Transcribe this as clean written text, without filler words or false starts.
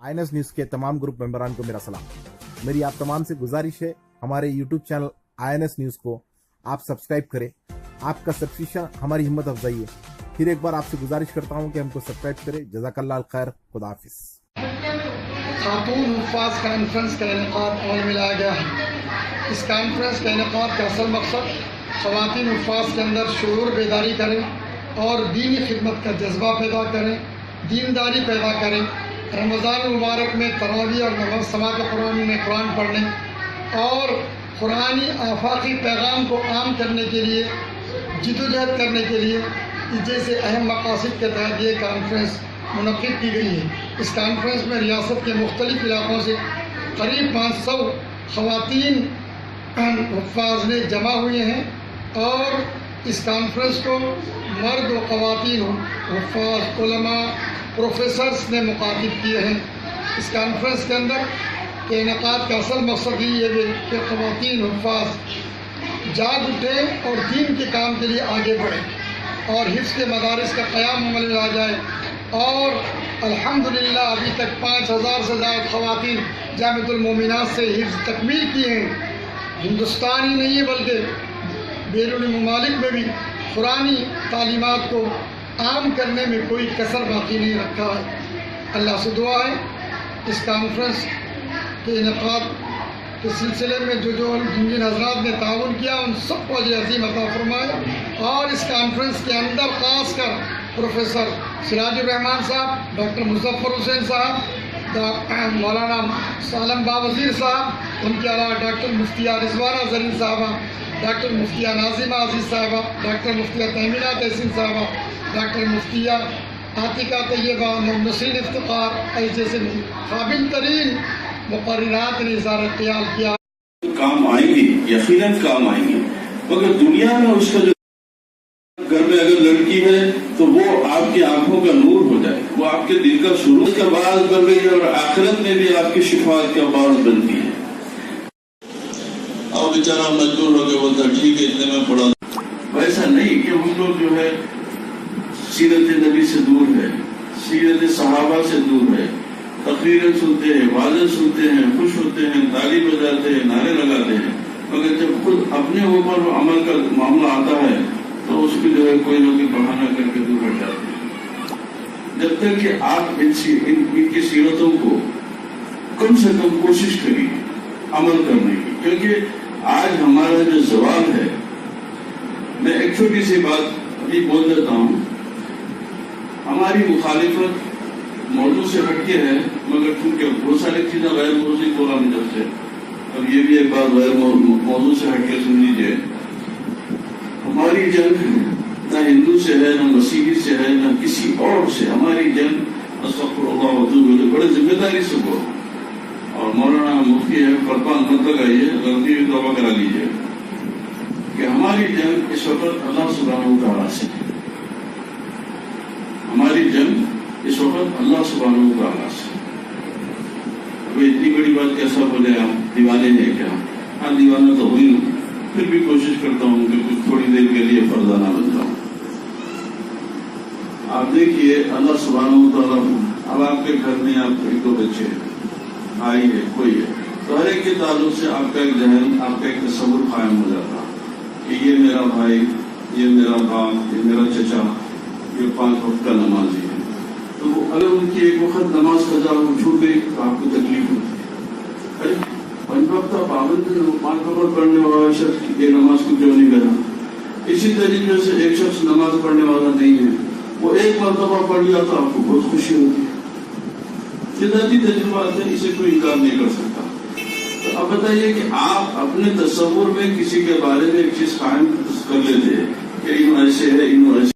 INS news के तमाम group मेंबरान को मेरा सलाम। मेरी आप तमाम से गुजारिश है, हमारे यूट्यूब चैनल INS न्यूज को आप सब्सक्राइब करें। आपका सब्सक्रिप्शन हमारी हिम्मत अफजाई है। फिर एक बार आपसे गुजारिश करता हूं कि हमको सब्सक्राइब करें। जज़ाकल्लाह खैर, खुदा हाफिज। खातून हुफ़ाज़ कॉन्फ्रेंस का इनेकाद अमल में लाया गया है। इस कॉन्फ्रेंस के इनेकाद का असल मकसद ख़वातीन हुफ़ाज़ के अंदर शऊर बेदारी करें और दीनी खिदमत का जज्बा पैदा करें, दीनदारी पैदा करें। रमज़ान मुबारक में तरावी और नमाज़ समात कुरान में कुरान पढ़ने और कुरानी आफाकी पैगाम को आम करने के लिए जिद्दोजहद करने के लिए जैसे अहम मकासद के तहत ये कॉन्फ्रेंस मुनक़िद की गई है। इस कॉन्फ्रेंस में रियासत के मुख्तलिफ इलाक़ों से करीब 500 ख़वातीन हुफ़ाज़ ने जमा हुए हैं और इस कॉन्फ्रेंस को मर्द व ख़वातीन हुफ़ाज़, उलमा, प्रोफेसर्स ने मुखातिब किए हैं। इस कॉन्फ्रेंस के अंदर के इनेकाद का असल मकसद ये है कि ख़वातीन हुफ़ाज़ जाग उठें और दीन के काम के लिए आगे बढ़ें और हिफ्ज़ के मदारिस का क़याम अमल में आ जाए। और अल्हम्दुलिल्लाह अभी तक 5000 से ज़्यादा ख़वातीन जामिअतुल मोमिनात से हिफ्ज़ तकमील किए हैं। हिंदुस्तान ही नहीं है बल्कि बैरून ममालिक में भी कुरानी तालीमात को आम करने में कोई कसर बाकी नहीं रखा है। अल्लाह से दुआ है इस कॉन्फ्रेंस के इनेकाद के सिलसिले में जो जिन जिन हज़रात ने ताउन किया उन सबको अजर अज़ीम अता फरमाए। और इस कॉन्फ्रेंस के अंदर ख़ास कर प्रोफेसर सिराजुर रहमान साहब, डॉक्टर मुज़फ़्फ़र हुसैन साहब, मौलाना सालम बावज़ीर साहब, उनके अलावा डॉक्टर मुफ्तिया रिज़वाना ज़रीन साहबा, डॉक्टर मुफ्तिया नाज़िमा अज़ीज़ साहबा, डॉक्टर मुफ्तिया तहमीना तहसीन साहबा, डॉक्टर मुफ्तिया आतिका तैयबा, नसरीन इफ्तिखार जैसे काबिल तरीन मुक़र्रिरात ने इज़हार ख़याल किया। काम आएंगी, यकीनन काम आएंगी, मगर दुनिया में उसका जो घर में अगर लड़की है तो वो आपकी आंखों का नूर हो जाए, वो आपके दिल का सुरूर का बाज बन रही है और आखिरत में भी आपकी शिफात का बाज बनती है। और बेचारा मजबूर हो गया, बोलता ठीक है इतने में पढ़ा। वैसा नहीं कि हम लोग जो है सीरत नबी से दूर है, सीरत सहाबा से दूर है, तकरीरें सुनते हैं, वाज़ें सुनते हैं, खुश होते हैं, ताली बजाते हैं, नारे लगाते हैं, मगर जब खुद अपने ऊपर अमल का मामला आता है तो उसको जो है कोई ना कोई बहाना करके दूर हट जाते हैं। जब तक कि आप इनकी सीरतों को कम से कम कोशिश करिए अमल करने की, क्योंकि आज हमारा जो जवाब है, मैं एक छोटी सी बात अभी बोल देता हूँ। हमारी मुखालिफत मौजू से हटके है, मगर चूंकि बहुत सारी चीजें गैर मौजूद बोला मुझे से, अब ये भी एक बात गैर मौजू से हटके सुन लीजिए। हमारी जंग न हिंदू से है, न मसीही से है, न किसी और से। हमारी जंग अस्तग़फिरुल्लाह बड़े जिम्मेदारी से बोलो। और मौलाना मुफ्ती है, फरमान मत लगाइए, गलती भी तौबा करा लीजिए कि हमारी जंग इस वक्त अल्लाह सुब्हानहू तआला से है। हमारी जंग इस वक्त अल्लाह सुब्हानहू तआला से। अब इतनी बड़ी बात कैसा बोले आप, दीवाने हैं क्या? हाँ, दीवाना तो हुई हूँ, फिर भी कोशिश करता हूँ कि कुछ थोड़ी देर के लिए फर्जाना बन जाऊँ। आप देखिए अल्लाह सुब्हानहू तआला, अब आपके घर में आप एक दो बच्चे हैं, भाई है, कोई है, तो हर एक के ताल्लुक से आपका एक जहन, आपका एक तस्वुर कायम हो जाता कि ये मेरा भाई, ये मेरा बाप, ये मेरा चचा, ये 5 वक्त का नमाजी है। तो अगर उनकी एक वक्त नमाज कज़ा छूट गई तो आपको तकलीफ होती है। अरे 5 वक्त पाबंद 5 वक्त पढ़ने वाला शख्स ये नमाज को क्यों नहीं करा? इसी तरीके से एक शख्स नमाज पढ़ने वाला नहीं है, वो एक मरतबा पढ़ लिया तो आपको बहुत खुशी होती है। ये ज़ाती तजुर्बात है, इसे कोई इनकार नहीं कर सकता। तो अब बताइए कि आप अपने तस्वुर में किसी के बारे में एक चीज कायम कर लेते हैं कि इन ऐसे है, इन ऐसे